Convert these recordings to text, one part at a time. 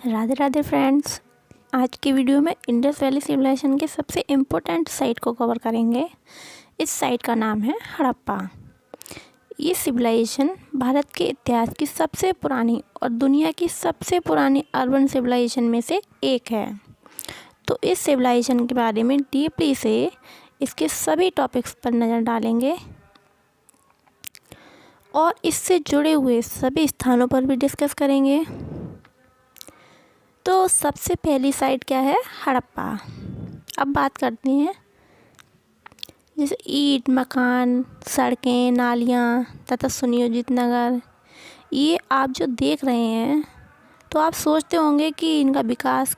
Radhe Radhe friends. आज की video में इंडस वैली सिविलाइजेशन के सबसे इम्पोर्टेंट साइट को कवर करेंगे। इस साइट का नाम है हड़प्पा। ये सिविलाइजेशन भारत के इतिहास की सबसे पुरानी और दुनिया की सबसे पुरानी अर्बन सिविलाइजेशन में से एक है। तो इस सिविलाइजेशन के बारे में डीपली से इसके सभी टॉपिक्स पर नज़र डालेंगे और इससे जुड़े हुए सभी स्थानों पर भी डिस्कस करेंगे। तो सबसे पहली साइट क्या है? हड़प्पा। अब बात करते हैं जैसे ईंट, मकान, सड़कें, नालियाँ तथा सुनियोजित नगर। ये आप जो देख रहे हैं तो आप सोचते होंगे कि इनका विकास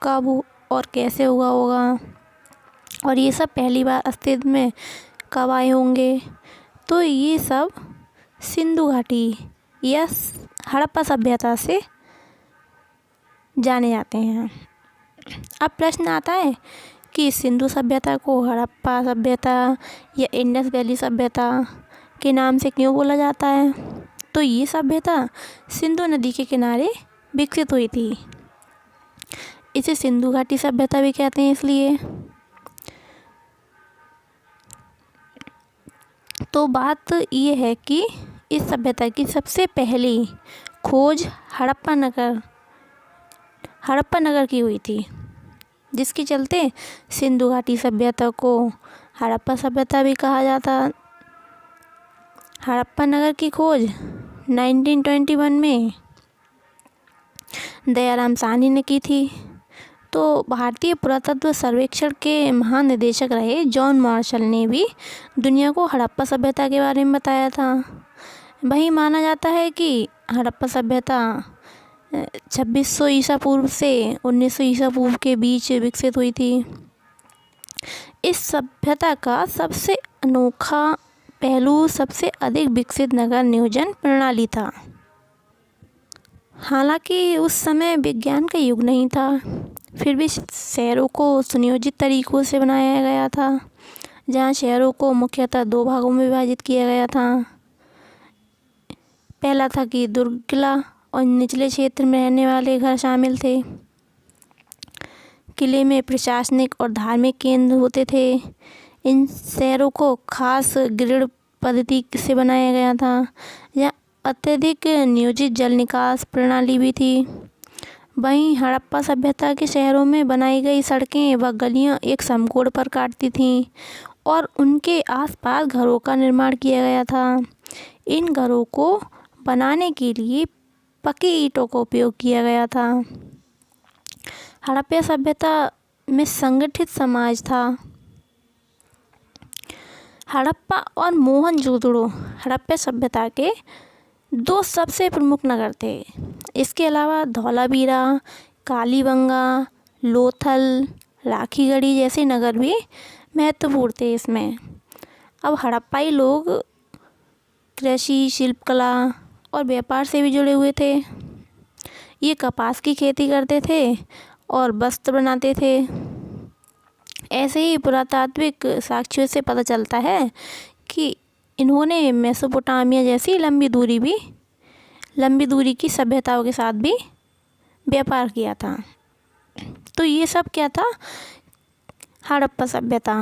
कब और कैसे हुआ होगा और ये सब पहली बार अस्तित्व में कब आए होंगे। तो ये सब सिंधु घाटी या हड़प्पा सभ्यता से जाने जाते हैं। अब प्रश्न आता है कि सिंधु सभ्यता को हड़प्पा सभ्यता या इंडस वैली सभ्यता के नाम से क्यों बोला जाता है? तो ये सभ्यता सिंधु नदी के किनारे विकसित हुई थी। इसे सिंधु घाटी सभ्यता भी कहते हैं इसलिए। तो बात ये है कि इस सभ्यता की सबसे पहली खोज हड़प्पा नगर की हुई थी, जिसके चलते सिंधु घाटी सभ्यता को हड़प्पा सभ्यता भी कहा जाता। हड़प्पा नगर की खोज 1921 में दयाराम साहनी ने की थी। तो भारतीय पुरातत्व सर्वेक्षण के महानिदेशक रहे जॉन मार्शल ने भी दुनिया को हड़प्पा सभ्यता के बारे में बताया था। वही माना जाता है कि हड़प्पा सभ्यता 2600 ईसा पूर्व से 1900 ईसा पूर्व के बीच विकसित हुई थी। इस सभ्यता का सबसे अनोखा पहलू सबसे अधिक विकसित नगर नियोजन प्रणाली था। हालांकि उस समय विज्ञान का युग नहीं था, फिर भी शहरों को सुनियोजित तरीकों से बनाया गया था, जहां शहरों को मुख्यतः दो भागों में विभाजित किया गया था। पहला था कि दुर्ग और निचले क्षेत्र में रहने वाले घर शामिल थे। किले में प्रशासनिक और धार्मिक केंद्र होते थे। इन शहरों को खास ग्रिड पद्धति से बनाया गया था। यह अत्यधिक नियोजित जल निकास प्रणाली भी थी। वहीं हड़प्पा सभ्यता के शहरों में बनाई गई सड़कें व गलियां एक समकोण पर काटती थीं और उनके आसपास घरों का निर्माण किया गया था। इन घरों को बनाने के लिए पक्की ईंटों का उपयोग किया गया था। हड़प्पा सभ्यता में संगठित समाज था। हड़प्पा और मोहनजोदड़ो हड़प्पा सभ्यता के दो सबसे प्रमुख नगर थे। इसके अलावा धौलावीरा, कालीबंगा, लोथल, राखीगढ़ी जैसे नगर भी महत्वपूर्ण थे इसमें। अब हड़प्पाई लोग कृषि, शिल्पकला और व्यापार से भी जुड़े हुए थे। ये कपास की खेती करते थे और वस्त्र बनाते थे। ऐसे ही पुरातात्विक साक्ष्यों से पता चलता है कि इन्होंने मेसोपोटामिया जैसी लंबी दूरी की सभ्यताओं के साथ भी व्यापार किया था। तो ये सब क्या था? हड़प्पा सभ्यता।